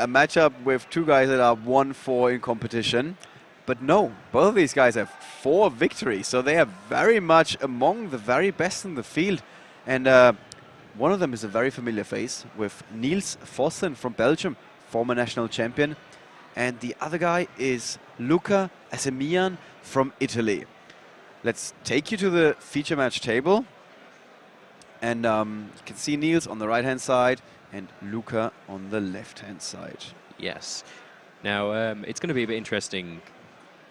a matchup with two guys that are 1-4 in competition. But no, both of these guys have 4 victories, so they are very much among the very best in the field. And one of them is a very familiar face with Niels Vossen from Belgium, former national champion. And the other guy is Luca Assemeian from Italy. Let's take you to the feature match table. And you can see Niels on the right-hand side and Luca on the left-hand side. Yes. Now, it's going to be a bit interesting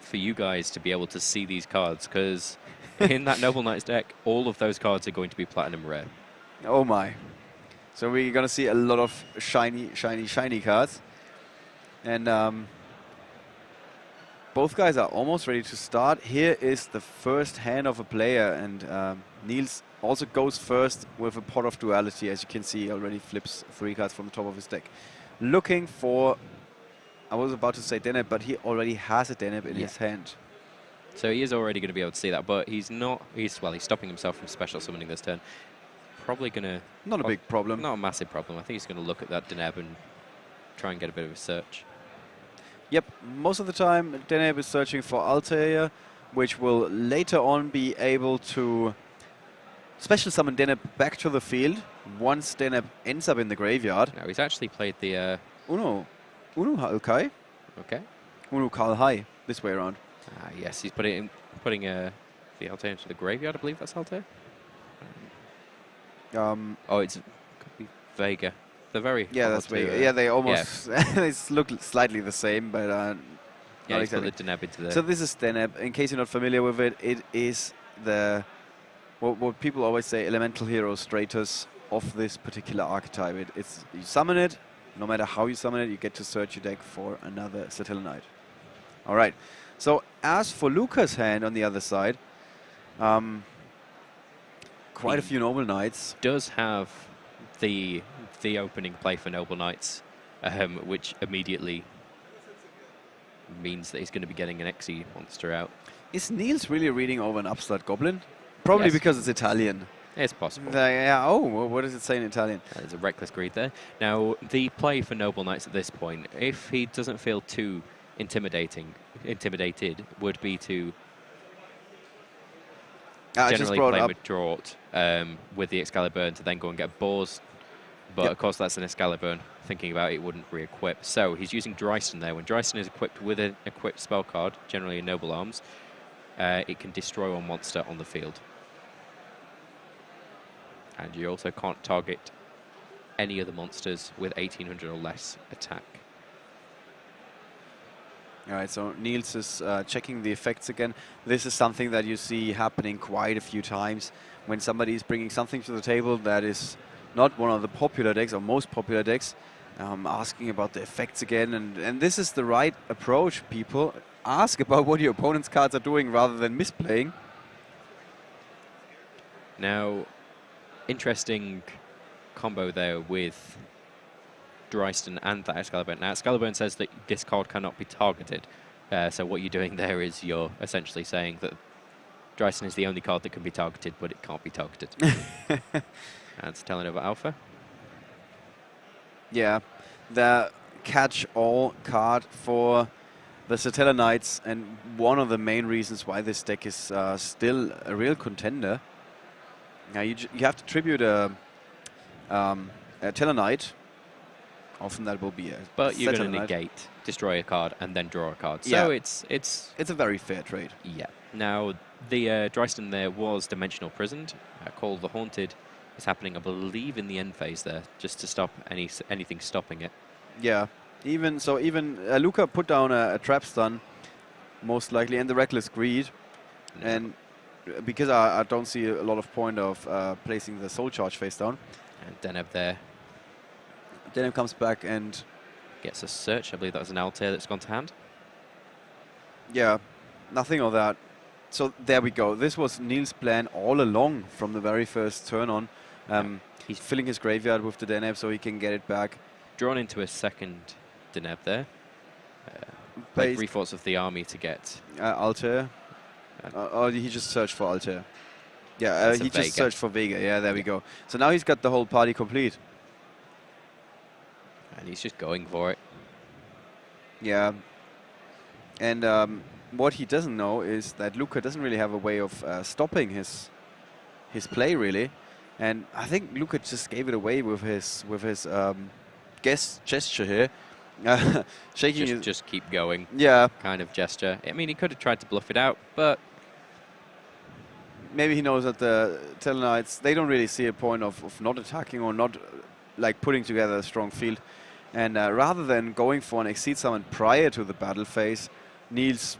for you guys to be able to see these cards, because in that Noble Knights deck, all of those cards are going to be platinum rare. Oh my. So we're going to see a lot of shiny, shiny, shiny cards. And both guys are almost ready to start. Here is the first hand of a player, and Niels also goes first with a Pot of Duality. As you can see, he already flips 3 cards from the top of his deck. Looking for, I was about to say Deneb, but he already has a Deneb in his hand. So he is already going to be able to see that, but he's not, he's stopping himself from special summoning this turn. Probably going to... Not a big problem. Not a massive problem. I think he's going to look at that Deneb and try and get a bit of a search. Yep, most of the time Deneb is searching for Altair, which will later on be able to special summon Deneb back to the field once Deneb ends up in the graveyard. Now he's actually played the... Uno Halkai? Okay. Uno Kalhai, this way around. Yes, he's putting the Altair into the graveyard, I believe that's Altair. Oh, it's could be Vega. They're very that's Vega. Yeah, they almost they look slightly the same, but yeah, he's exactly. Put the Deneb into there. So this is Deneb. In case you're not familiar with it, it is the what people always say elemental hero status of this particular archetype. It's you summon it, no matter how you summon it, you get to search your deck for another Stellarknight. All right. So as for Luca's hand on the other side, quite a few Noble Knights. Does have the opening play for Noble Knights, which immediately means that he's going to be getting an Xe monster out. Is Niels really reading over an Upstart Goblin? Probably because it's Italian. It's possible. Yeah. Oh, what does it say in Italian? There's a reckless greed there. Now, the play for Noble Knights at this point, if he doesn't feel too intimidated, would be to generally play with Draught with the Excalibur to then go and get Boars. But of course, that's an Excalibur. Thinking about it, wouldn't re-equip. So he's using Dryston there. When Dryston is equipped with an equipped spell card, generally a Noble Arms, it can destroy one monster on the field. And you also can't target any other monsters with 1800 or less attack. All right, so Niels is checking the effects again. This is something that you see happening quite a few times when somebody is bringing something to the table that is not one of the popular decks or most popular decks, asking about the effects again. And this is the right approach, people. Ask about what your opponent's cards are doing rather than misplaying. Now, interesting combo there with Dryston and that Excalibur. Now, Excalibur says that this card cannot be targeted. So what you're doing there is you're essentially saying that Dryston is the only card that can be targeted, but it can't be targeted. That's telling about Alpha. Yeah, the catch-all card for the Stellarknights, and one of the main reasons why this deck is still a real contender. Now you have to tribute a Tellarknight. Often that will be a. But you're going to negate, destroy a card, and then draw a card. So it's a very fair trade. Yeah. Now the Dryston there was dimensional prisoned. Call the Haunted is happening, I believe, in the end phase there, just to stop anything stopping it. Yeah. Even Luca put down a trap stun, most likely, and the Reckless Greed, and because I don't see a lot of point of placing the Soul Charge face down. And Deneb there. Deneb comes back and gets a search. I believe that was an Altair that's gone to hand. Yeah, nothing of that. So there we go. This was Niels' plan all along from the very first turn on. He's filling his graveyard with the Deneb so he can get it back. Drawn into a second Deneb there. Like Reforce of the Army to get Altair. Or he just searched for Altair. Yeah, he just searched for Vega. Yeah, there we go. So now he's got the whole party complete. And he's just going for it. Yeah. And what he doesn't know is that Luca doesn't really have a way of stopping his play, really. And I think Luca just gave it away with his gesture here. Shaking his... Just keep going. Yeah. Kind of gesture. I mean, he could have tried to bluff it out, but maybe he knows that the Stellarknights, they don't really see a point of not attacking or not like putting together a strong field. And rather than going for an Exceed Summon prior to the battle phase, Niels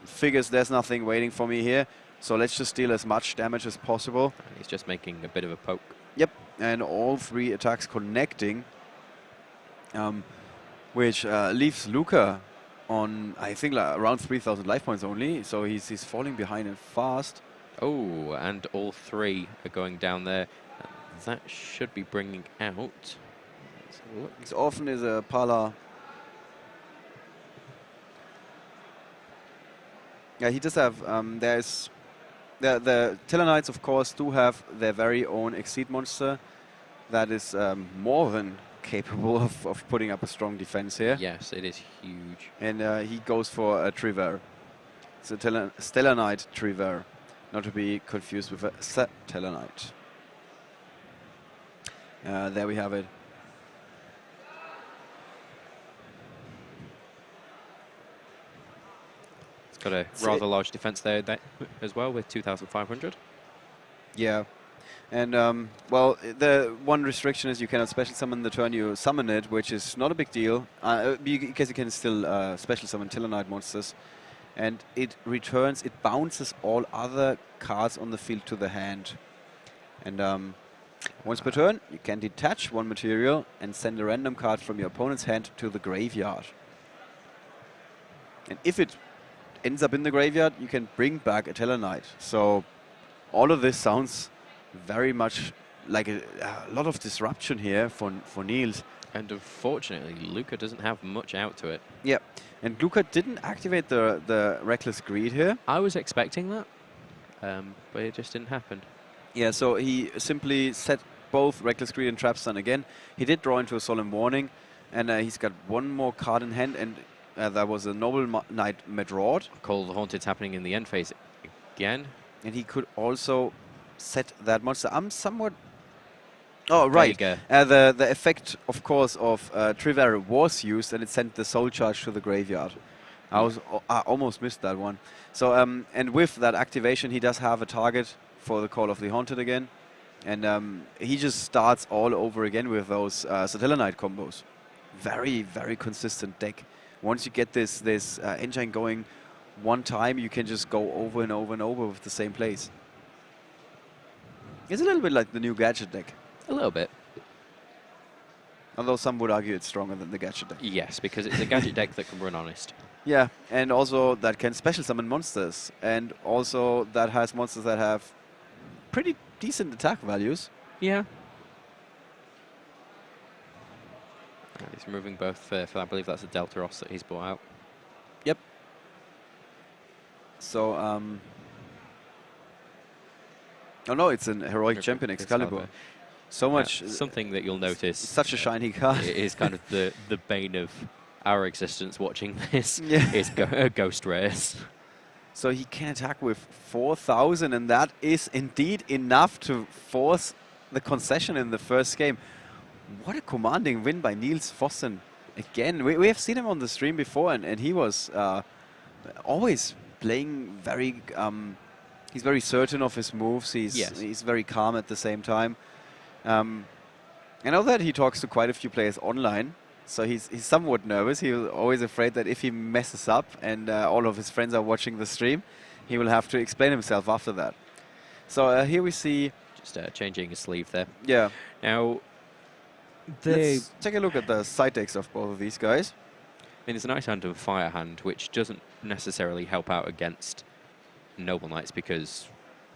figures there's nothing waiting for me here, so let's just deal as much damage as possible. He's just making a bit of a poke. Yep, and all 3 attacks connecting, which leaves Luca on, I think, like around 3,000 life points only, so he's falling behind and fast. Oh, and all 3 are going down there. That should be bringing out... This often is a Pala. Yeah, he does have, there's... The Stellarknights, of course, do have their very own Exceed monster that is more than capable of putting up a strong defense here. Yes, it is huge. And he goes for a Triver. It's a Stellarknight Triver, not to be confused with a Stellarknight. There we have it. It's got a rather large defense there as well, with 2,500. Yeah. And, well, the one restriction is you cannot special summon the turn you summon it, which is not a big deal, because you can still special summon Stellarknight monsters. And it returns, it bounces all other cards on the field to the hand. And once per turn, you can detach 1 material and send a random card from your opponent's hand to the graveyard. And if it ends up in the graveyard, you can bring back a Stellarknight. So all of this sounds very much like a lot of disruption here for Niels. And unfortunately, Luca doesn't have much out to it. Yeah, and Luca didn't activate the Reckless Greed here. I was expecting that, but it just didn't happen. Yeah, so he simply set both Reckless Greed and Trap Stun again. He did draw into a Solemn Warning, and he's got 1 more card in hand, and that was a Noble Knight Medraud. Call of the Haunted's happening in the end phase again. And he could also set that monster. I'm somewhat... Oh, right. The effect, of course, of Triver was used, and it sent the Soul Charge to the graveyard. I almost missed that one. So, and with that activation, he does have a target for the Call of the Haunted again. And he just starts all over again with those Stellarknight combos. Very, very consistent deck. Once you get this engine going one time, you can just go over and over and over with the same plays. It's a little bit like the new Gadget deck. A little bit. Although some would argue it's stronger than the Gadget deck. Yes, because it's a Gadget deck that can run Honest. Yeah, and also that can special summon monsters. And also that has monsters that have pretty decent attack values. Yeah. He's removing both for I believe that's a Delta Ross that he's brought out. Yep. So, oh no, it's an Heroic Champion Excalibur. So much... something that you'll notice... Such a shiny card. It is kind of the bane of our existence watching this, is Ghost Rares. So he can attack with 4,000, and that is indeed enough to force the concession in the first game. What a commanding win by Niels Vossen. Again, we have seen him on the stream before, and he was always playing very... he's very certain of his moves. He's very calm at the same time. I know that he talks to quite a few players online, so he's somewhat nervous. He's always afraid that if he messes up and all of his friends are watching the stream, he will have to explain himself after that. So here we see... Just changing his sleeve there. Yeah. Now, let's take a look at the side decks of both of these guys. I mean, there's an Ice Hand and Fire Hand, which doesn't necessarily help out against Noble Knights because,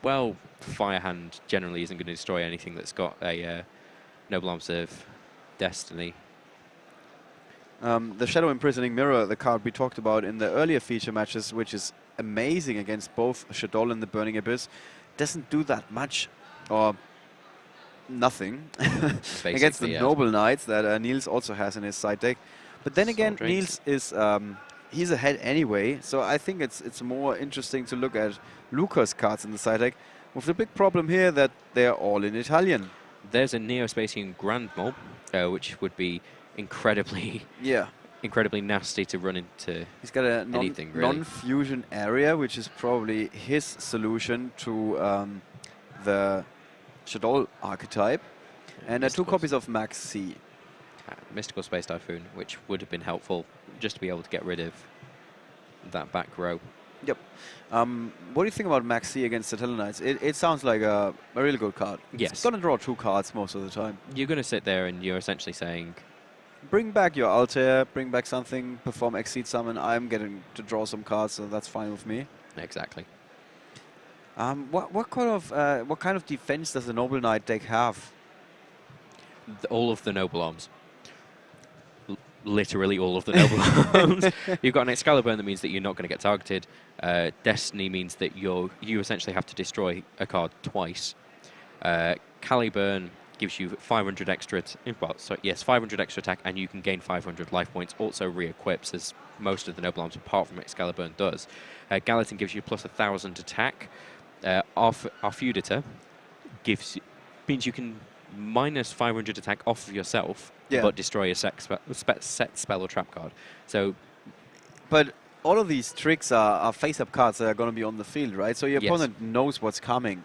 well, Fire Hand generally isn't going to destroy anything that's got a Noble Arms of Destiny. The Shadow Imprisoning Mirror, the card we talked about in the earlier feature matches, which is amazing against both Shadol and the Burning Abyss, doesn't do that much, or nothing, against the Noble Knights that Niels also has in his side deck. But then again, Soldier Niels is he's ahead anyway, so I think it's more interesting to look at Luca's cards in the side deck, with the big problem here that they're all in Italian. There's a Neo-Spacian Grand Mob, which would be incredibly Yeah. incredibly nasty to run into. He's got a Anything, really. non-fusion area, which is probably his solution to the Shadol archetype. And 2 Mystical copies of Max C. Mystical Space Typhoon, which would have been helpful just to be able to get rid of that back row. Yep. What do you think about Max C against the Stellarknights? It sounds like a really good card. Yes. It's going to draw 2 cards most of the time. You're going to sit there and you're essentially saying, Bring back your Altair, bring back something, perform Exceed Summon. I'm getting to draw some cards, so that's fine with me. exactly. What kind of defense does the Noble Knight deck have? All of the Noble Arms. Literally all of the Noble Arms. You've got an Excalibur that means that you're not going to get targeted. Destiny means that you essentially have to destroy a card twice. Caliburn gives you 500 extra, 500 extra attack, and you can gain 500 life points. Also re-equips, as most of the Noble Arms, apart from Excalibur, does. Gallatin gives you plus 1,000 attack. Arfeudator means you can minus 500 attack off of yourself, but destroy a set spell or trap card. So, but all of these tricks are face-up cards that are going to be on the field, right? So your opponent knows what's coming.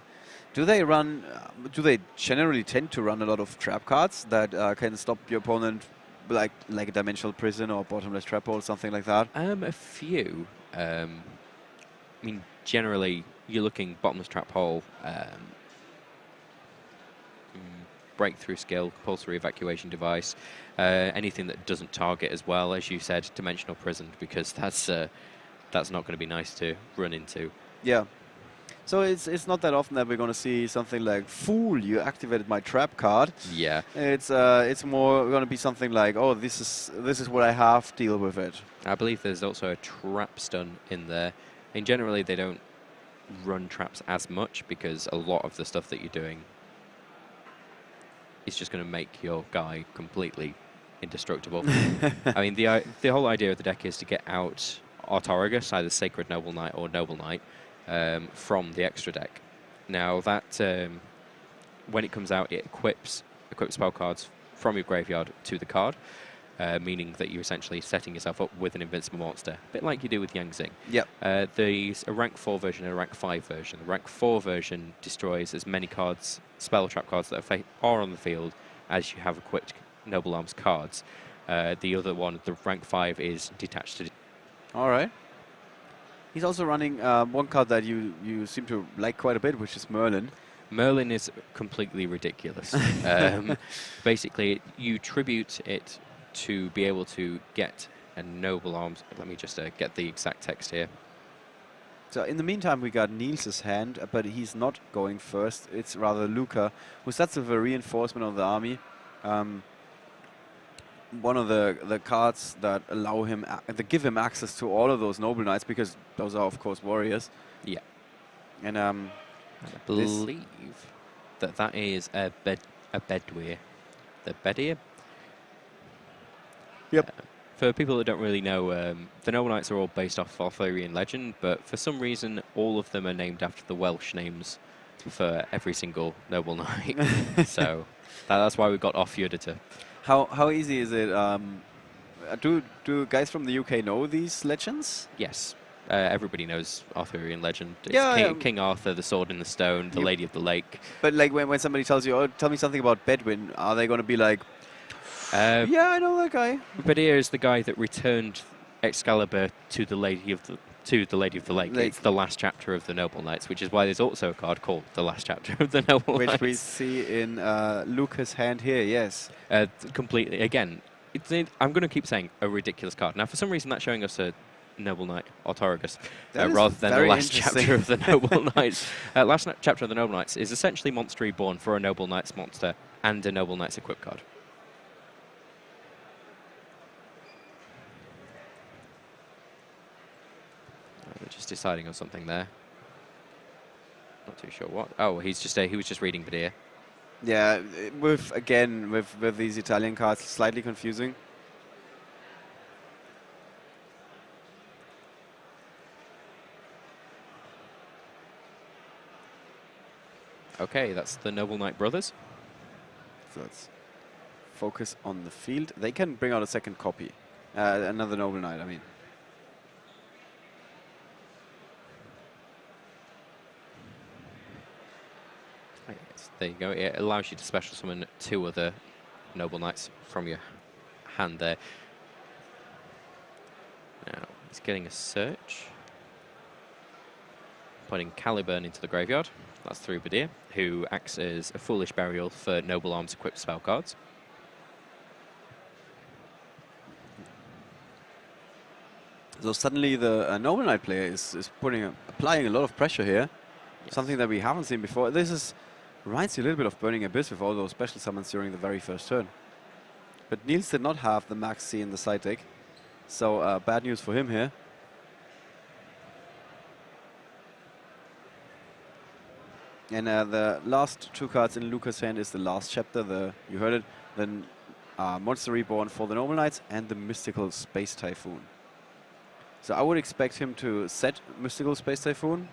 Do they run? Do they generally tend to run a lot of trap cards that can stop your opponent, like a Dimensional Prison or Bottomless Trap Hole, something like that? A few. I mean, generally, you're looking Bottomless Trap Hole, Breakthrough Skill, Compulsory Evacuation Device, anything that doesn't target as well, as you said, Dimensional Prison, because that's not going to be nice to run into. Yeah. So it's not that often that we're going to see something like, "Fool, you activated my trap card." Yeah. It's more going to be something like, "Oh, this is what I have. Deal with it." I believe there's also a trap stun in there. And generally, they don't run traps as much because a lot of the stuff that you're doing is just going to make your guy completely indestructible. I mean, the whole idea of the deck is to get out Artorigus, either Sacred Noble Knight or Noble Knight, from the extra deck. Now that when it comes out, it equips spell cards from your graveyard to the card, meaning that you're essentially setting yourself up with an invincible monster, a bit like you do with Yangzing. Yep. There's a rank 4 version and a rank 5 version. The rank 4 version destroys as many cards, spell trap cards that are on the field as you have equipped Noble Arms cards. The other one, the rank 5, is detached to... All right. He's also running one card that you seem to like quite a bit, which is Merlin. Merlin is completely ridiculous. Basically, you tribute it to be able to get a Noble Arms. Let me just get the exact text here. So in the meantime, we got Niels' hand, but he's not going first. It's rather Luca, who starts with a reinforcement of the army. One of the cards that allow him, that give him access to all of those Noble Knights, because those are, of course, warriors. Yeah. And I believe that is a Bedouin. The Bedouin? Yep. For people that don't really know, the Noble Knights are all based off Arthurian legend, but for some reason, all of them are named after the Welsh names for every single Noble Knight. So that's why we got Arfeudator. How easy is it? Do guys from the UK know these legends? Yes. Everybody knows Arthurian legend. It's Yeah, King Arthur, the Sword in the Stone, the Lady of the Lake. But like when somebody tells you, "Oh, tell me something about Bedouin," are they going to be like, "Yeah, I know that guy"? Bedouin is the guy that returned Excalibur to the Lady of the Lake. It's the last chapter of the Noble Knights, which is why there's also a card called the last chapter of the Noble Knights. Which we see in Luca's hand here, yes. Completely. Again, I'm going to keep saying a ridiculous card. Now, for some reason, that's showing us a Noble Knight, Artorigus, rather than the last chapter of the Noble Knights. Last chapter of the Noble Knights is essentially Monster Reborn for a Noble Knights monster and a Noble Knights equip card. We're just deciding on something there. Not too sure what. Oh, he was just reading Badir. Yeah, with these Italian cards, slightly confusing. Okay, that's the Noble Knight brothers. So let's focus on the field. They can bring out a second copy. Another Noble Knight, I mean. Yes, there you go. It allows you to special summon 2 other Noble Knights from your hand there. Now, he's getting a search. Putting Caliburn into the graveyard. That's through Badir, who acts as a Foolish Burial for Noble Arms equipped spell cards. So suddenly the Noble Knight player is applying a lot of pressure here. Yes. Something that we haven't seen before. Reminds you a little bit of Burning Abyss with all those special summons during the very first turn. But Niels did not have the Max C in the side deck. So bad news for him here. And the last 2 cards in Luca's hand is the last chapter, you heard it, then Monster Reborn for the Noble Knights and the Mystical Space Typhoon. So I would expect him to set Mystical Space Typhoon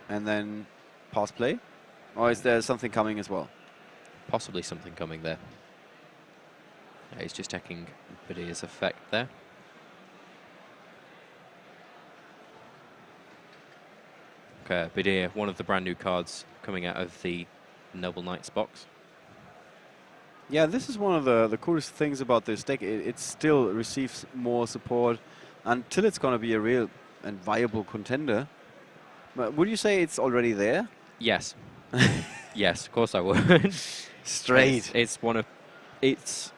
and then pass play. Or is there something coming as well? Possibly something coming there. Yeah, he's just checking Badir's effect there. Okay, Badir, one of the brand new cards coming out of the Noble Knights box. Yeah, this is one of the coolest things about this deck. It still receives more support until it's going to be a real and viable contender. But would you say it's already there? Yes. Yes, of course I would. Straight. It's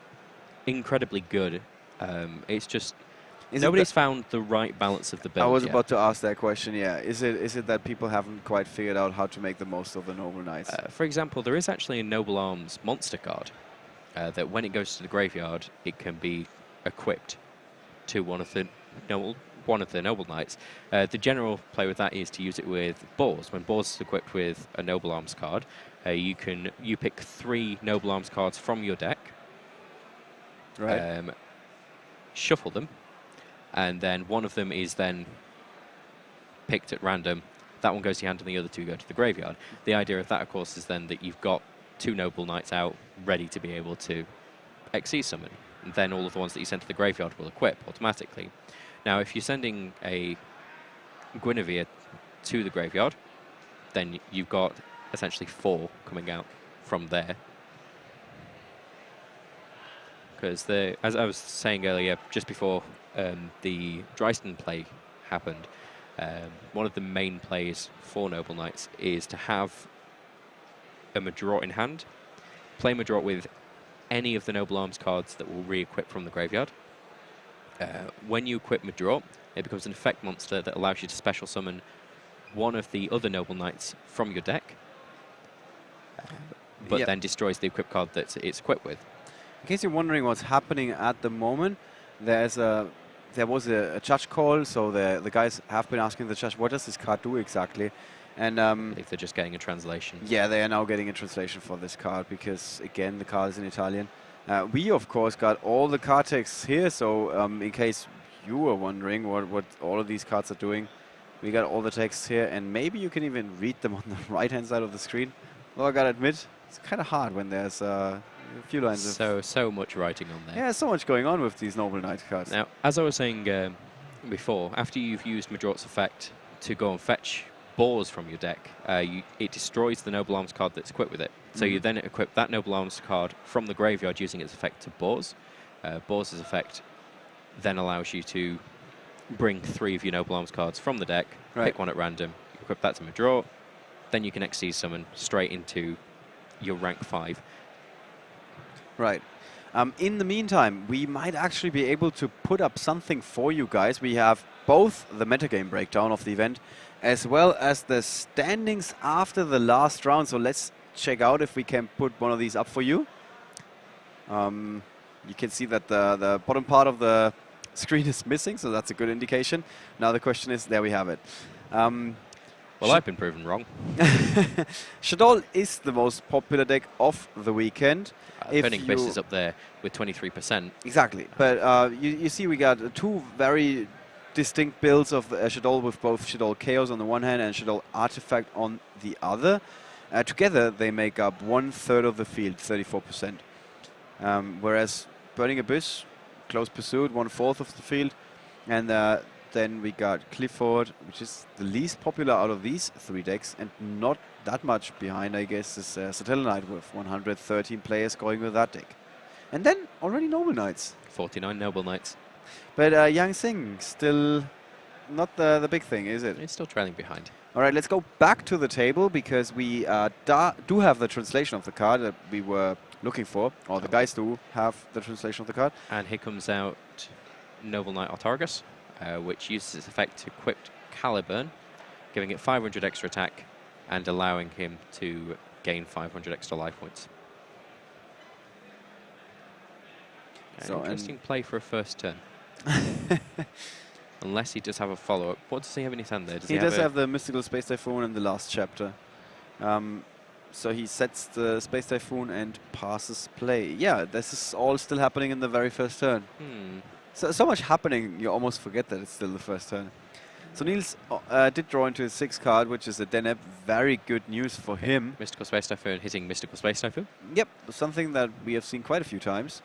incredibly good. It's just Is nobody's found the right balance of the build I was yet. about to ask that question, yeah. Is it that people haven't quite figured out how to make the most of the Noble Knights? For example, there is actually a Noble Arms monster card that when it goes to the graveyard, it can be equipped to one of the Noble Knights. The general play with that is to use it with Boars. When Boars is equipped with a Noble Arms card, you pick 3 Noble Arms cards from your deck, Right. Shuffle them, and then one of them is then picked at random. That one goes to your hand and the other 2 go to the graveyard. The idea of that, of course, is then that you've got 2 Noble Knights out ready to be able to XC summon. And then all of the ones that you send to the graveyard will equip automatically. Now, if you're sending a Guinevere to the graveyard, then you've got essentially 4 coming out from there. Because as I was saying earlier, just before the Dreisten play happened, one of the main plays for Noble Knights is to have a Madrot in hand, play Madrot with any of the Noble Arms cards that will re-equip from the graveyard. When you equip Madrot, it becomes an effect monster that allows you to special summon one of the other Noble Knights from your deck, but then destroys the equip card that it's equipped with. In case you're wondering what's happening at the moment, there was a judge call, so the guys have been asking the judge, what does this card do exactly? And If they're just getting a translation. yeah, they are now getting a translation for this card because, again, the card is in Italian. We, of course, got all the card texts here, so in case you were wondering what all of these cards are doing, we got all the texts here, and maybe you can even read them on the right-hand side of the screen. Though I gotta admit, it's kind of hard when there's a few lines of... So much writing on there. Yeah, so much going on with these Noble Knight cards. Now, as I was saying before, after you've used Madrot's effect to go and fetch Boars from your deck, it destroys the Noble Arms card that's equipped with it. So you then equip that Noble Arms card from the graveyard using its effect to Boars. Boars' effect then allows you to bring 3 of your Noble Arms cards from the deck, pick one at random, equip that to Madrot, then you can XC summon straight into your rank 5. Right. In the meantime, we might actually be able to put up something for you guys. We have both the metagame breakdown of the event as well as the standings after the last round. So let's check out if we can put one of these up for you. You can see that the bottom part of the screen is missing, so that's a good indication. Now the question is, there we have it. Well, I've been proven wrong. Shaddoll is the most popular deck of the weekend. Burning Abyss is up there with 23%. Exactly. But you see we got 2 very distinct builds of Shaddoll with both Shaddoll Chaos on the one hand and Shaddoll Artifact on the other. Together, they make up 1/3 of the field, 34%. Whereas Burning Abyss, close pursuit, 1/4 of the field. And then we got Clifford, which is the least popular out of these 3 decks, and not that much behind, I guess, is Stellarknight with 113 players going with that deck. And then already Noble Knights. 49 Noble Knights. But Yang Sing, still not the big thing, is it? It's still trailing behind. All right, let's go back to the table because we do have the translation of the card that we were looking for, or the guys do have the translation of the card. And here comes out Noble Knight Artargus, which uses its effect to equip Caliburn, giving it 500 extra attack and allowing him to gain 500 extra life points. So interesting play for a first turn. Unless he does have a follow-up. What does he have in his hand there? He does have the Mystical Space Typhoon in the last chapter. So he sets the Space Typhoon and passes play. Yeah, this is all still happening in the very first turn. So much happening, you almost forget that it's still the first turn. So Niels did draw into his 6th card, which is a Deneb. Very good news for him. Mystical Space Typhoon hitting Mystical Space Typhoon. Yep, something that we have seen quite a few times.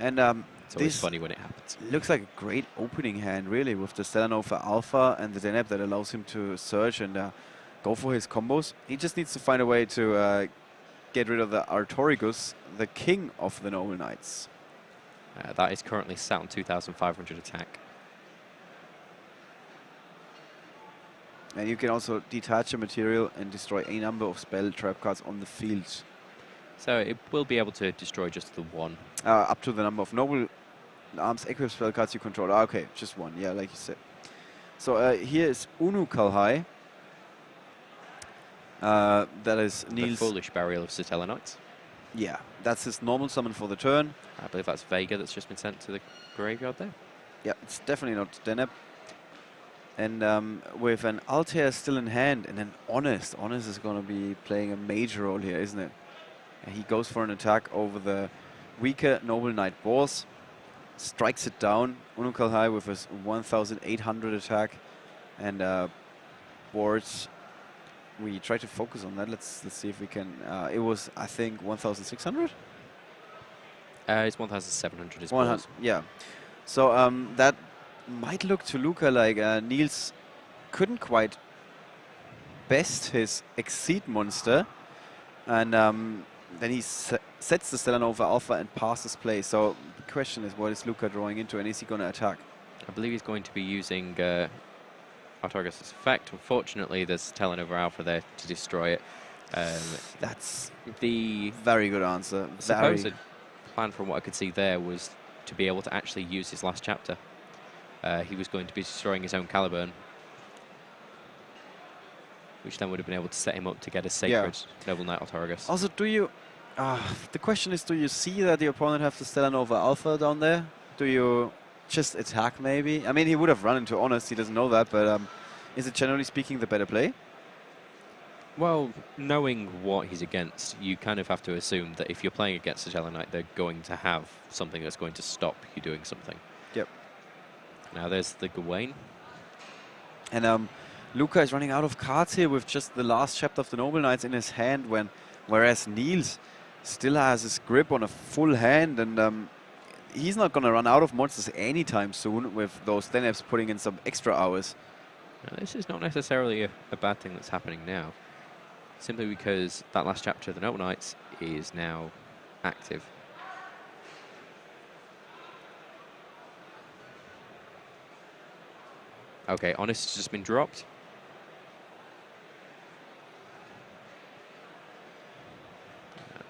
And it's always funny when it happens. Looks like a great opening hand, really, with the Stellarknight Alpha and the Deneb that allows him to search and go for his combos. He just needs to find a way to get rid of the Artorigus, the king of the Noble Knights. That is currently sat on 2,500 attack. And you can also detach a material and destroy a number of spell trap cards on the field. So it will be able to destroy just the one. Up to the number of Noble Arms equip spell cards you control. Okay, just one, yeah, like you said. So here is Unu Kalhai. That is Niels. The Foolish Burial of Stellarknights. Yeah, that's his normal summon for the turn. I believe that's Vega that's just been sent to the graveyard there. Yeah, it's definitely not Deneb. And with an Altair still in hand and an Honest. Honest is going to be playing a major role here, isn't it? And he goes for an attack over the weaker Noble Knight boss. Strikes it down. Unukalhai with his 1,800 attack. And boards. We try to focus on that. Let's see if we can. It was, I think, 1,600? It's 1,700 is balls. Yeah. So that might look to Luca like Niels couldn't quite best his Exceed monster. And then he sets the Stellarknight Alpha and passes play. So the question is, what is Luca drawing into, and is he going to attack? I believe he's going to be using Artargus' effect. Unfortunately, there's Stellarknight Alpha there to destroy it. That's the very good answer. Supposed plan, from what I could see there, was to be able to actually use his last chapter. He was going to be destroying his own Caliburn, which then would have been able to set him up to get a sacred Noble Knight Artargus. Also, do you... the question is, do you see that the opponent have the Stellarknight Alpha down there? Do you just attack, maybe? I mean, he would have run into Honest, he doesn't know that, but is it generally speaking the better play? Well, knowing what he's against, you kind of have to assume that if you're playing against a Stellarknight, they're going to have something that's going to stop you doing something. Yep. Now there's the Gawain. And Luca is running out of cards here with just the last chapter of the Noble Knights in his hand, whereas Niels still has his grip on a full hand, and he's not going to run out of monsters anytime soon with those Denebs putting in some extra hours. Now, this is not necessarily a bad thing that's happening now, simply because that last chapter of the Noble Knights is now active. Okay, Honest has just been dropped.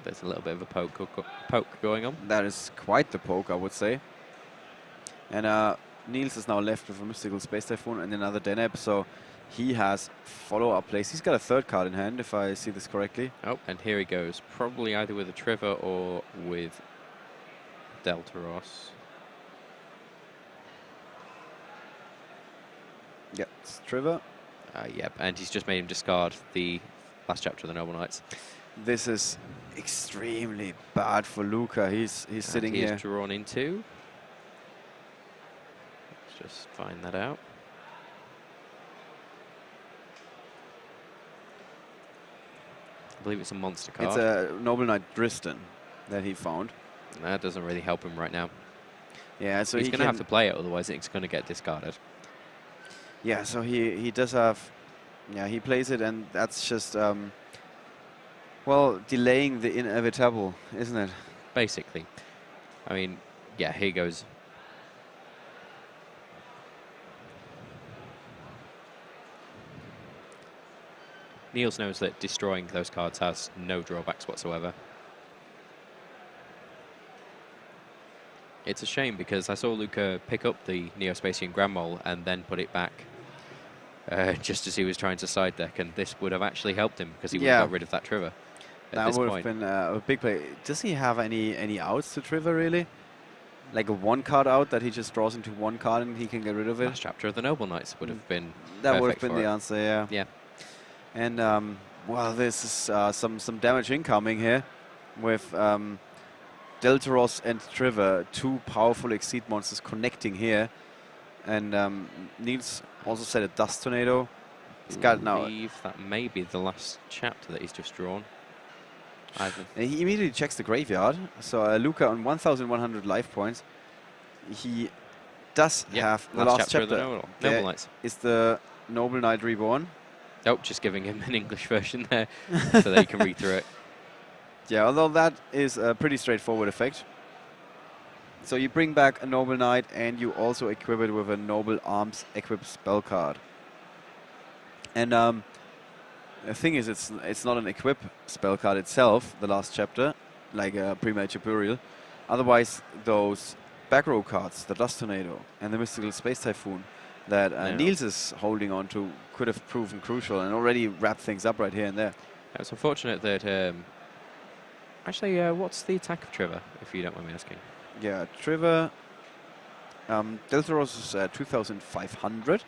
There's a little bit of a poke going on. That is quite the poke, I would say. And Niels is now left with a Mystical Space Typhoon and another Deneb, so he has follow-up plays. He's got a 3rd card in hand, if I see this correctly. Oh, and here he goes. Probably either with a Triver or with Deltaros. Yeah, it's Triver. Yep, and he's just made him discard the last chapter of the Noble Knights. This is extremely bad for Luca. He's sitting here. He's drawn into. Let's just find that out. believe it's a monster card. It's a Noble Knight Dristan that he found. That doesn't really help him right now. Yeah, so he's he going to have to play it, otherwise it's going to get discarded. Yeah, so he does have... Yeah, he plays it, and that's just... well, delaying the inevitable, isn't it? Basically. I mean, yeah, here goes. Niels knows that destroying those cards has no drawbacks whatsoever. It's a shame because I saw Luca pick up the Neospatian Grand Mole and then put it back just as he was trying to side deck, and this would have actually helped him because he would have got rid of that Trigger. That would have been a big play. Does he have any outs to Trigger, really? Like a one-card out that he just draws into one card and he can get rid of it? Last chapter of the Noble Knights would have been that would have been the answer, yeah. Yeah. And, well, this is some damage incoming here with Deltaros and Trigger, two powerful Exceed monsters connecting here. And Niels also said a Dust Tornado. He's got now... I believe that may be the last chapter that he's just drawn. He immediately checks the graveyard. So Luca on 1,100 life points. He does have the last chapter. Of the Noble Knights. Is the Noble Knight Reborn. Oh, just giving him an English version there so that he can read through it. Yeah, although that is a pretty straightforward effect. So you bring back a Noble Knight and you also equip it with a Noble Arms Equip spell card. And the thing is, it's not an equip spell card itself, the last chapter, like a Premature Burial. Otherwise, those back row cards, the Dust Tornado and the Mystical Space Typhoon that Niels is holding on to could have proven crucial and already wrapped things up right here and there. It's unfortunate that... actually, what's the attack of Trigger, if you don't mind me asking? Yeah, Trigger... Deltaros is 2,500.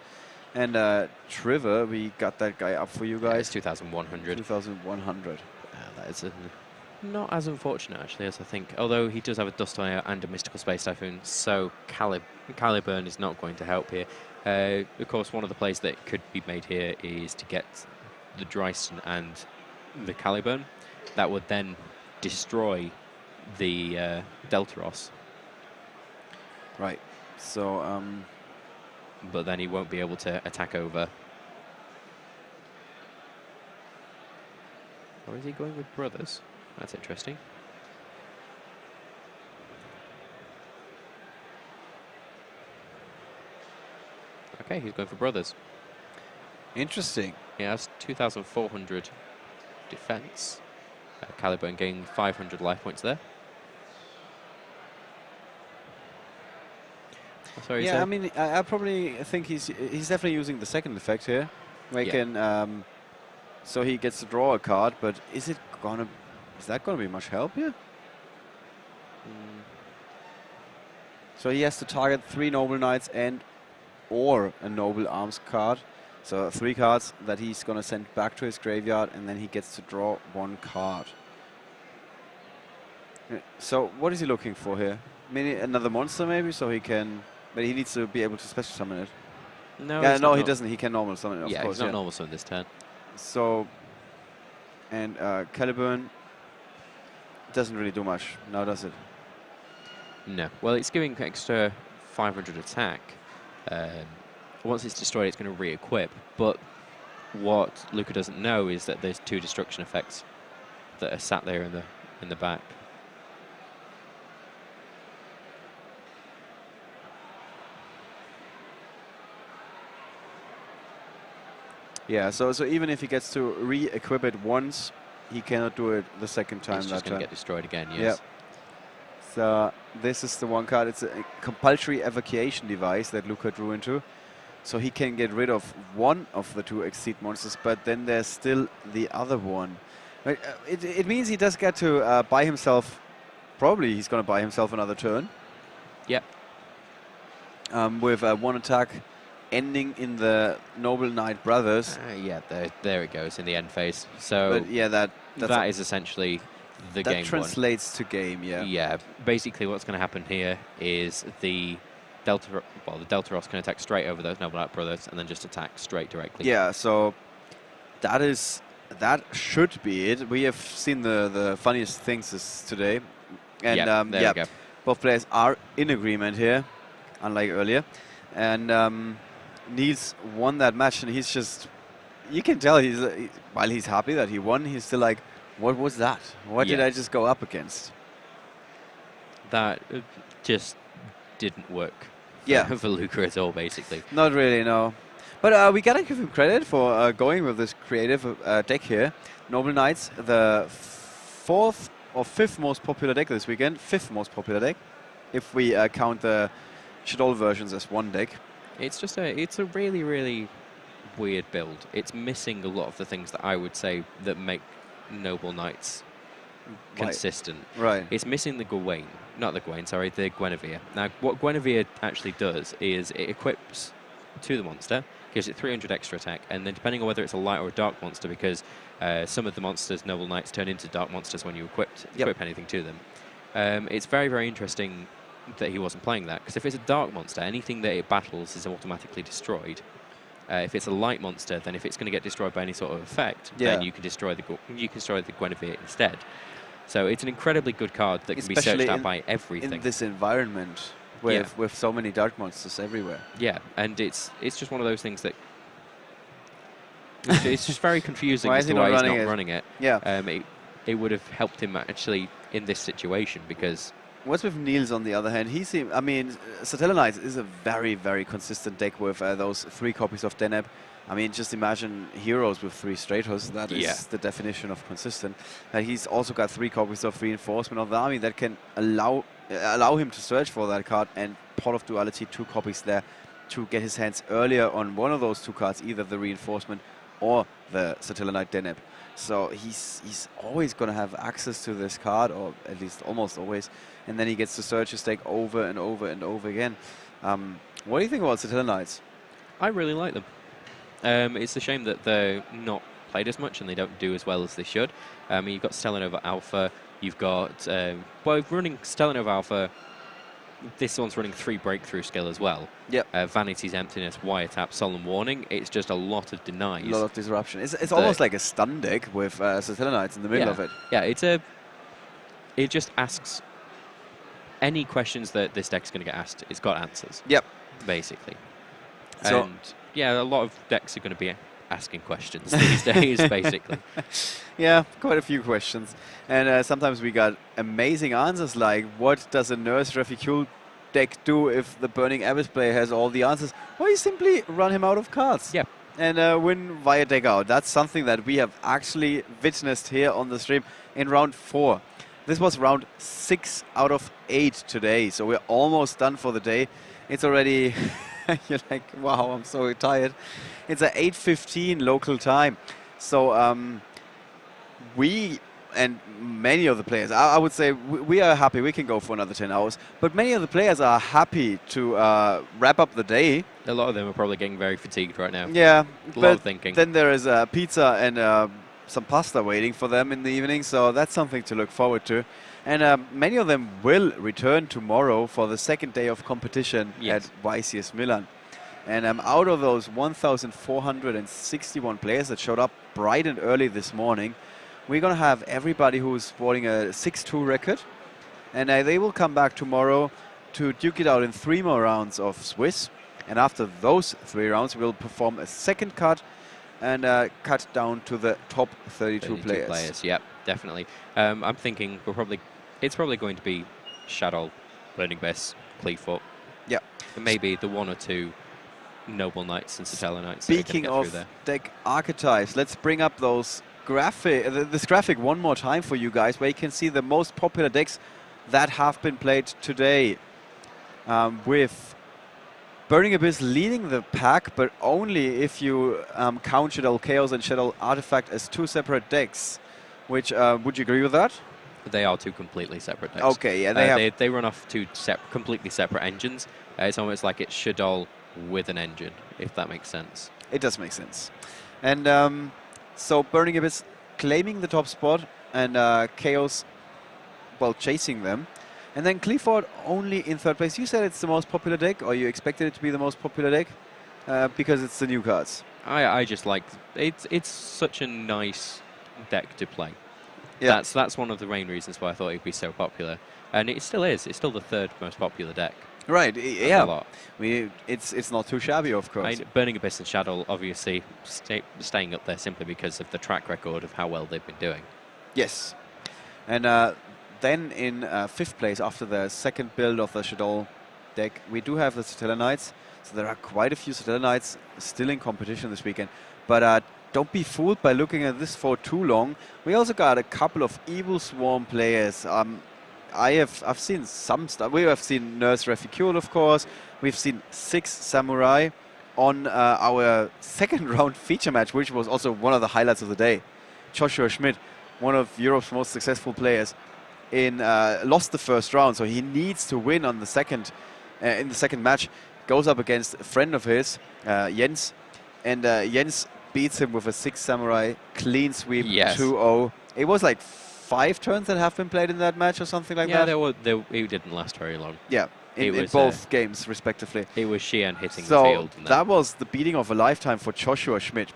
And Trigger, we got that guy up for you guys. It's 2,100. 2,100. That is not as unfortunate, actually, as I think. Although he does have a Dust Tornado and a Mystical Space Typhoon, so Caliburn is not going to help here. Of course, one of the plays that could be made here is to get the Dristan and the Caliburn. That would then destroy the Deltaros. Right. So... but then he won't be able to attack over. Or is he going with Brothers? That's interesting. Okay, he's going for Brothers. Interesting. He has 2,400 defense. Caliburn gaining 500 life points there. Sorry, yeah, I mean, I probably think he's definitely using the second effect here. So he gets to draw a card, but is that gonna be much help here? So he has to target 3 Noble Knights or a Noble Arms card. So 3 cards that he's gonna send back to his graveyard, and then he gets to draw 1 card. So what is he looking for here? Maybe another monster, maybe, so he can. But he needs to be able to special summon it. No, he doesn't. He can normal summon it, of course. He's not normal summon this turn. So, and Caliburn doesn't really do much now, does it? No. Well, it's giving extra 500 attack. Once it's destroyed, it's going to re-equip. But what Luca doesn't know is that there's 2 destruction effects that are sat there in the back. Yeah, so even if he gets to re-equip it once, he cannot do it the second time. It's just going to get destroyed again, yes. Yep. So this is the one card. It's a compulsory evacuation device that Luca drew into. So he can get rid of one of the 2 Exceed monsters, but then there's still the other one. It means he does get to buy himself, probably he's going to buy himself another turn. Yep. With 1 attack ending in the Noble Knight Brothers. Yeah, there it goes in the end phase. So but yeah, that is essentially the game. That translates to game, yeah. Yeah, basically what's going to happen here is the Deltaros can attack straight over those Noble Knight Brothers and then just attack straight directly. Yeah, so that is that should be it. We have seen the funniest things today. And there we go. both players are in agreement here, unlike earlier. And Niels won that match, and he's just, you can tell while he's happy that he won, he's still like, what was that? What did I just go up against? That just didn't work for Luca at all, basically. Not really, no. But we gotta give him credit for going with this creative deck here. Noble Knights, the 4th or 5th most popular deck this weekend. 5th most popular deck, if we count the Shadow versions as one deck. It's just it's a really, really weird build. It's missing a lot of the things that I would say that make Noble Knights consistent. Right. It's missing the Gawain. Not the Gawain, sorry, the Guinevere. Now, what Guinevere actually does is it equips to the monster, gives it 300 extra attack, and then depending on whether it's a light or a dark monster, because some of the monsters, Noble Knights, turn into dark monsters when you equip anything to them. It's very, very interesting that he wasn't playing that, because if it's a dark monster, anything that it battles is automatically destroyed. If it's a light monster, then if it's going to get destroyed by any sort of effect, then you can destroy the Guinevere instead. So it's an incredibly good card that can be searched out by everything. In this environment with so many dark monsters everywhere. Yeah, and it's just one of those things that it's just very confusing as to why he's not running it. Yeah. It would have helped him actually in this situation, because what's with Niels on the other hand? Stellarknights is a very, very consistent deck with those 3 copies of Deneb. I mean, just imagine heroes with 3 Stratos. That is the definition of consistent. He's also got 3 copies of Reinforcement of the Army that can allow him to search for that card, and Pot of Duality, 2 copies there to get his hands earlier on one of those 2 cards, either the Reinforcement or the Stellarknight Deneb. So he's always going to have access to this card, or at least almost always, and then he gets to search his deck over and over and over again. What do you think about Stellarknights? I really like them. It's a shame that they're not played as much and they don't do as well as they should. You've got Stellarnova Alpha, you've got, running Stellarnova Alpha, this one's running 3 breakthrough skill as well. Yep. Vanity's Emptiness, Wiretap, Solemn Warning. It's just a lot of denies. A lot of disruption. It's almost like a stun deck with Stellarknights in the middle of it. Yeah, it just asks any questions that this deck's going to get asked. It's got answers. Yep. Basically. So and yeah, a lot of decks are going to be asking questions these days, basically. Yeah, quite a few questions. And sometimes we got amazing answers like, what does a Nurse Reficule deck do if the Burning Abyss player has all the answers? Well, you simply run him out of cards. Yeah. And win via deck out. That's something that we have actually witnessed here on the stream in round 4. This was round 6 out of 8 today, so we're almost done for the day. It's already... You're like, wow, I'm so tired. It's at 8:15 local time. So we and many of the players, I would say we are happy. We can go for another 10 hours. But many of the players are happy to wrap up the day. A lot of them are probably getting very fatigued right now. Yeah. A lot of thinking. Then there is pizza and some pasta waiting for them in the evening. So that's something to look forward to. And many of them will return tomorrow for the 2nd day of competition at YCS Milan. And out of those 1,461 players that showed up bright and early this morning, we're going to have everybody who's sporting a 6-2 record. And they will come back tomorrow to duke it out in 3 more rounds of Swiss. And after those 3 rounds, we'll perform a 2nd cut and cut down to the top 32 players. Yep, definitely. I'm thinking it's probably going to be Shadow, Burning Abyss, Cleafoot. Yeah. Maybe the 1 or 2 Noble Knights and Stellarknights. Speaking of deck archetypes, let's bring up those this graphic one more time for you guys, where you can see the most popular decks that have been played today. With Burning Abyss leading the pack, but only if you count Shadow Chaos and Shadow Artifact as 2 separate decks. Which, would you agree with that? They are 2 completely separate decks. Okay, yeah, they run off 2 completely separate engines. It's almost like it's Shadow with an engine, if that makes sense. It does make sense. And so Burning Abyss claiming the top spot, and Chaos, well, chasing them. And then Clifford only in 3rd place. You said it's the most popular deck, or you expected it to be the most popular deck? Because it's the new cards. I just like it's such a nice deck to play. Yeah. That's one of the main reasons why I thought it'd be so popular, and it still is. It's still the third most popular deck. Right. That's Yeah. a lot. It's not too shabby, of course. I mean, Burning Abyss and Shadow obviously staying up there simply because of the track record of how well they've been doing. Yes. And then in 5th place, after the second build of the Shadow deck, we do have the Stellarknights. So there are quite a few Stellarknights still in competition this weekend. But don't be fooled by looking at this for too long. We also got a couple of Evil Swarm players. I've seen some stuff. We have seen Nurse Reficule, of course. We've seen 6 Samurai on our second round feature match, which was also one of the highlights of the day. Joshua Schmidt, one of Europe's most successful players, lost the first round, so he needs to win on the second in the second match. Goes up against a friend of his, Jens, and Jens beats him with a 6 Samurai clean sweep, 2-0. It was like 5 turns that have been played in that match or something like that. Yeah, it didn't last very long. Yeah, in both games, respectively. It was Xian hitting the So field. that was the beating of a lifetime for Joshua Schmidt.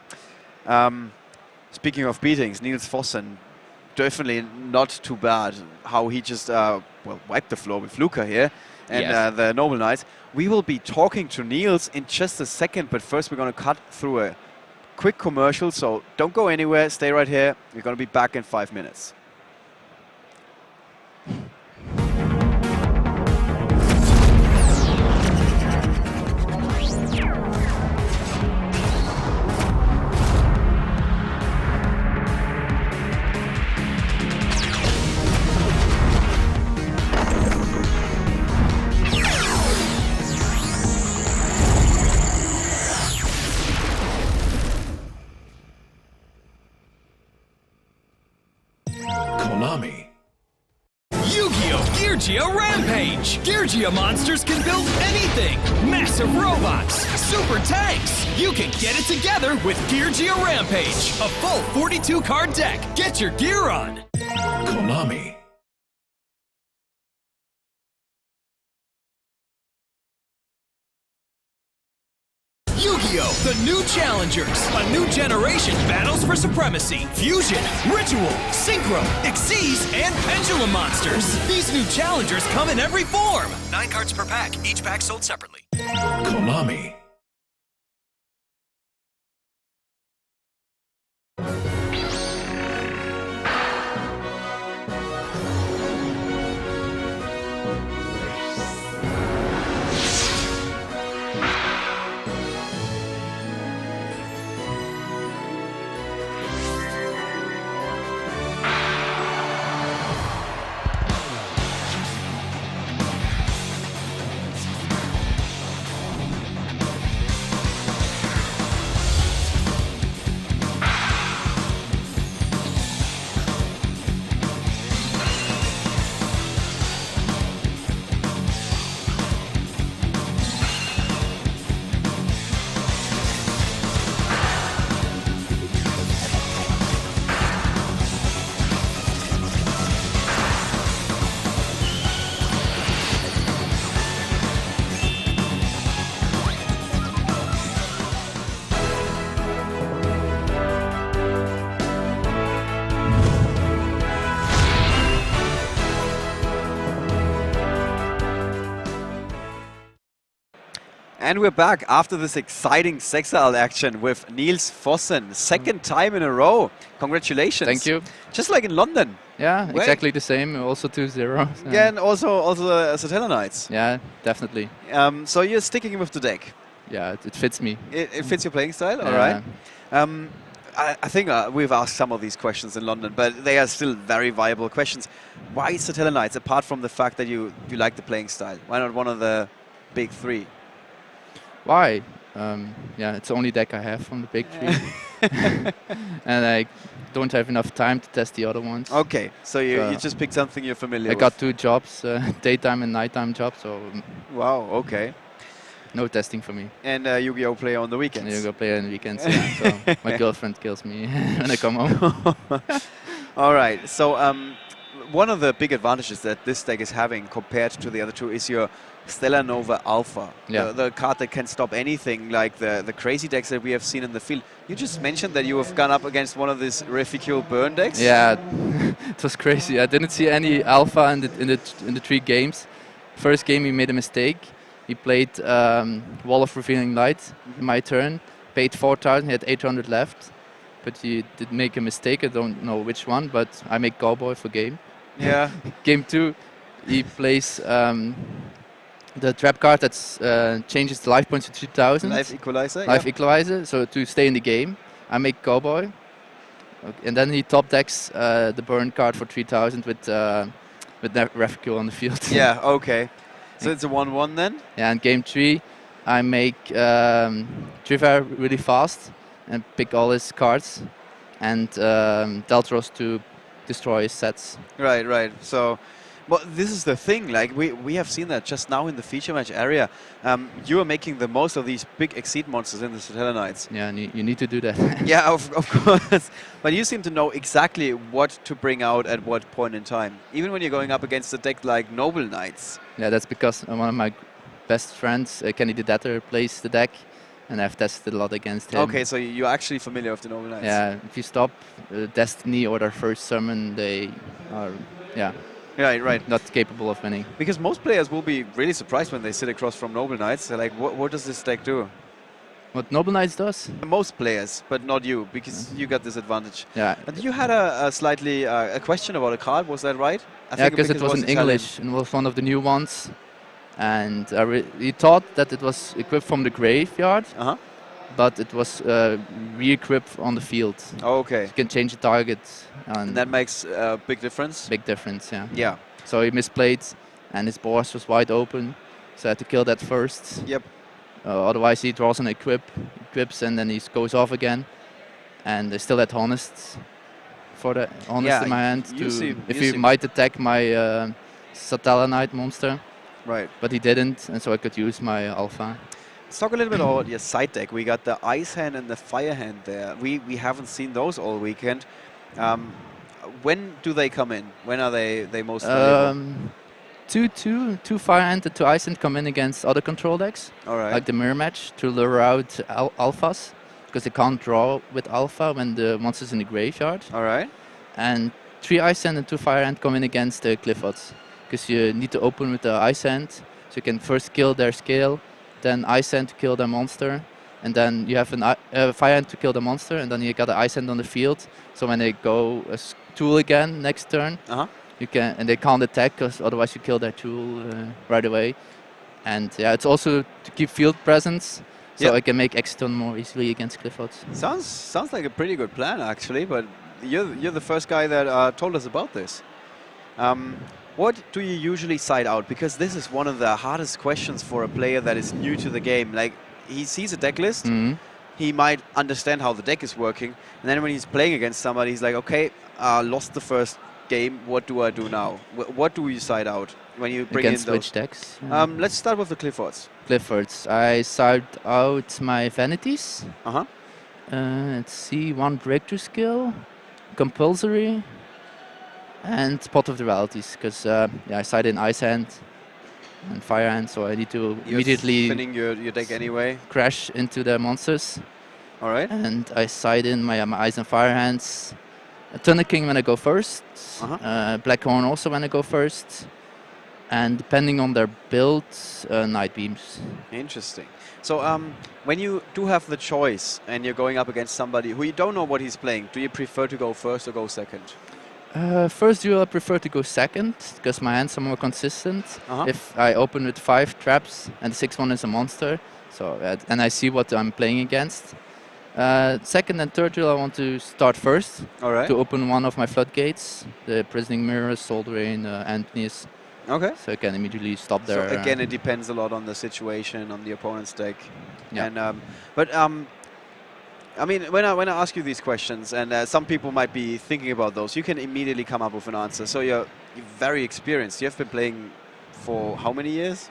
Speaking of beatings, Niels Vossen, definitely not too bad. How he just wiped the floor with Luca here and the Noble Knights. We will be talking to Niels in just a second, but first we're going to cut through a quick commercial, so don't go anywhere, stay right here. We're going to be back in 5 minutes. Geargia Rampage! Geargia monsters can build anything! Massive robots! Super tanks! You can get it together with Geargia Rampage! A full 42-card deck! Get your gear on! Konami. Yu-Gi-Oh! The New Challengers! A new generation battles for supremacy! Fusion, Ritual, Synchro, Xyz, and Pendulum monsters! These new challengers come in every form! 9 cards per pack, each pack sold separately. Konami. And we're back after this exciting Sexile action with Niels Vossen. Second time in a row. Congratulations. Thank you. Just like in London. Yeah, exactly the same. Also 2-0. Yeah, and also the Stellarknights. Yeah, definitely. So you're sticking with the deck. Yeah, it fits me. It fits your playing style, all right. I think we've asked some of these questions in London, but they are still very viable questions. Why Stellarknights, apart from the fact that you like the playing style? Why not one of the big 3? Why? Yeah, it's the only deck I have from the big 3. And I don't have enough time to test the other ones. Okay, so you just picked something you're familiar with. I got 2 jobs, daytime and nighttime jobs, so... Wow, okay. No testing for me. And Yu-Gi-Oh! Play on the weekends. Yu-Gi-Oh! Play on the weekends, yeah. So my girlfriend kills me when I come home. All right, so one of the big advantages that this deck is having compared to the other 2 is your Stellar Nova Alpha, Yeah. the card that can stop anything, like the crazy decks that we have seen in the field. You just mentioned that you have gone up against one of these Reficule burn decks. Yeah, it was crazy. I didn't see any alpha in the 3 games. First game he made a mistake. He played Wall of Revealing Light. My turn, paid 4,000. He had 800 left, but he did make a mistake. I don't know which one, but I make Cowboy for game. Yeah. Game 2, he plays the trap card that changes the life points to 2,000. Life Equalizer. Life yeah. Equalizer, so to stay in the game. I make Cowboy. Okay. And then he top decks the burn card for 3,000 with Reficule on the field. Yeah, okay. So it's a 1-1 then? Yeah, and game 3, I make Trivia really fast and pick all his cards and Deltros to destroy his sets. Right, right. So, well, this is the thing. Like we have seen that just now in the feature match area. You are making the most of these big Exceed monsters in the Stellarknights. Yeah, and you need to do that. Yeah, of course. But you seem to know exactly what to bring out at what point in time. Even when you're going up against a deck like Noble Knights. Yeah, that's because one of my best friends, Kenny the Debtor, plays the deck, and I've tested a lot against him. Okay, so you're actually familiar with the Noble Knights. Yeah, if you stop Destiny or their first summon, they are, right. not capable of winning. Because most players will be really surprised when they sit across from Noble Knights. They're like, what does this deck do? What Noble Knights does? Most players, but not you, because you got this advantage. Yeah. And you had a slightly a question about a card, was that right? Yeah, because it was in Italian. English and was one of the new ones. And he thought that it was equipped from the graveyard, but it was re-equipped on the field. Oh, okay. You can change the target. And that makes a big difference? Big difference, yeah. Yeah. So he misplayed, and his boss was wide open, so I had to kill that first. Yep. Otherwise he draws an equips, and then he goes off again. And I still had Honest for the Honest in my hand. If he might attack my Stellarknight monster. Right. But he didn't, and so I could use my Alpha. Let's talk a little bit about your side deck. We got the Ice Hand and the Fire Hand there. We haven't seen those all weekend. When do they come in? When are they most valuable? Two Fire Hand and 2 Ice Hand come in against other control decks. All right. Like the Mirror Match to lure out Alphas, because they can't draw with Alpha when the monster's in the graveyard. All right. And 3 Ice Hand and 2 Fire Hand come in against the Cliffords, because you need to open with the Ice Hand, so you can first kill their scale, then Ice Hand to kill their monster, and then you have a Fire Hand to kill the monster, and then you got the Ice Hand on the field. So when they go as tool again next turn, you can, and they can't attack, because otherwise you kill their tool right away. And yeah, it's also to keep field presence, so I can make Exton more easily against Cliffords. Sounds like a pretty good plan actually, but you're the first guy that told us about this. What do you usually side out? Because this is one of the hardest questions for a player that is new to the game. Like, he sees a deck list, he might understand how the deck is working, and then when he's playing against somebody, he's like, okay, lost the first game, what do I do now? What do you side out when you bring against in those? which decks? Let's start with the Cliffords. Cliffords. I side out my Vanities. Let's see, 1 breakthrough skill, compulsory, and Pot of the Realities, because I side in Ice Hand and Fire Hand, so I need to immediately spinning your deck anyway. Crash into the monsters. All right. And I side in my Ice and Fire Hands. Thunder King when I go first. Blackhorn also when I go first. And depending on their build, Night Beams. Interesting. So when you do have the choice and you're going up against somebody who you don't know what he's playing, do you prefer to go first or go second? First duel I prefer to go second, because my hands are more consistent. If I open with 5 traps and the 6th one is a monster, so and I see what I'm playing against. Second and third duel I want to start first, to open one of my floodgates, the Prisoning Mirrors, Solderain, Anthony's. Okay. So I can immediately stop there. So again, it depends a lot on the situation, on the opponent's deck. Yeah. And I mean, when I ask you these questions, and some people might be thinking about those, you can immediately come up with an answer. So you're very experienced. You have been playing for how many years?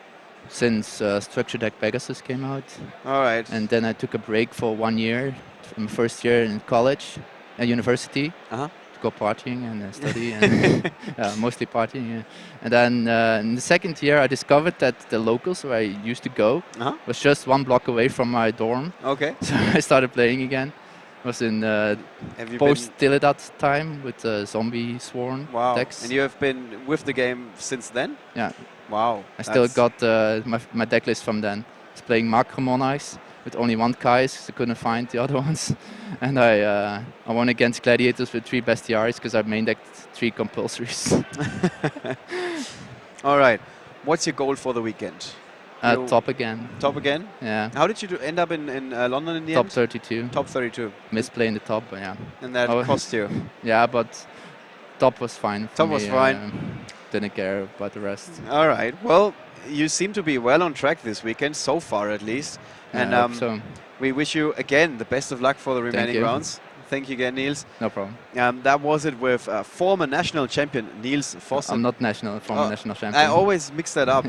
Since Structure Deck Pegasus came out. All right. And then I took a break for 1 year, from first year in college, at university, to go partying and study, and mostly partying. Yeah. And then in the second year, I discovered that the locals where I used to go was just 1 block away from my dorm. Okay. So I started playing again. It was in Have you post-Tilidat time with zombie sworn Wow. decks. And you have been with the game since then? Yeah. Wow. I still got my deck list from then. I was playing Macro Monarchs with only 1 Kais because I couldn't find the other ones. And I won against Gladiators with 3 Bestiaries because I main decked 3 compulsories. All right. What's your goal for the weekend? Top again. Top again? Yeah. How did you end up in London in the Top end? 32. Top 32. Misplaying the top, but yeah. And that cost you? Yeah, but top was fine for Top me. was fine. Didn't care about the rest. All right. Well, you seem to be well on track this weekend, so far at least. And I hope so. we wish you again the best of luck for the remaining you. rounds. Thank you again, Niels. No problem. That was it with former national champion Niels Vossen. I'm not former national champion. I always mix that up.